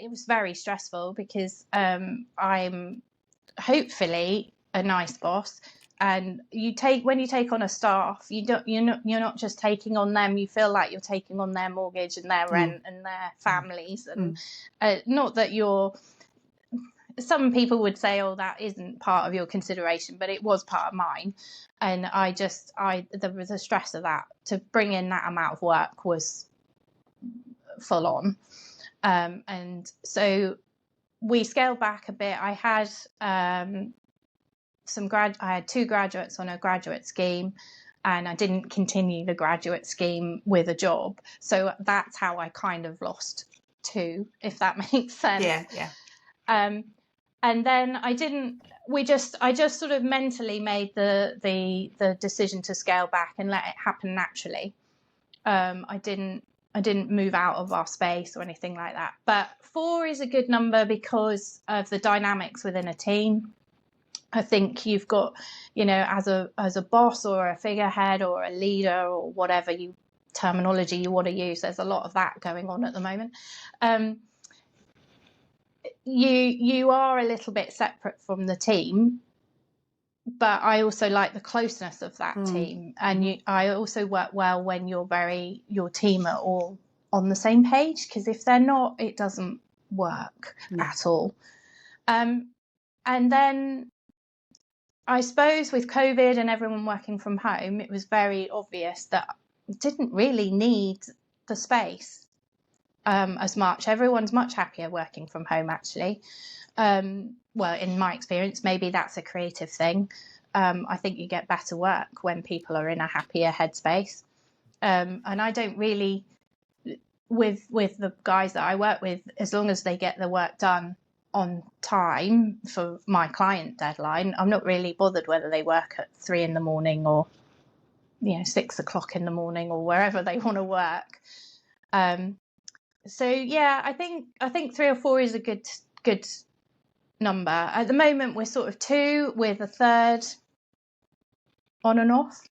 It was very stressful because I'm hopefully a nice boss, and when you take on a staff, you're not just taking on them. You feel like you're taking on their mortgage and their rent and their families, and not that you're. Some people would say, "Oh, that isn't part of your consideration," but it was part of mine, and there was a stress of that. To bring in that amount of work was full on, and so we scaled back a bit. I had I had 2 graduates on a graduate scheme, and I didn't continue the graduate scheme with a job. So that's how I kind of lost 2, if that makes sense. Yeah. And then I just sort of mentally made the decision to scale back and let it happen naturally. I didn't move out of our space or anything like that. But 4 is a good number because of the dynamics within a team. I think you've got, as a boss or a figurehead or a leader or whatever terminology you want to use, there's a lot of that going on at the moment. You are a little bit separate from the team, but I also like the closeness of that team, and I also work well when your team are all on the same page, because if they're not, it doesn't work at all. And then I suppose with COVID and everyone working from home, it was very obvious that I didn't really need the space as much. Everyone's much happier working from home, actually. Well, in my experience, maybe that's a creative thing. I think you get better work when people are in a happier headspace. And I don't really, with the guys that I work with, as long as they get the work done on time for my client deadline, I'm not really bothered whether they work at 3 a.m. or 6 o'clock in the morning or wherever they want to work. So yeah, I think 3 or 4 is a good number. At the moment, we're sort of 2 with a third on and off.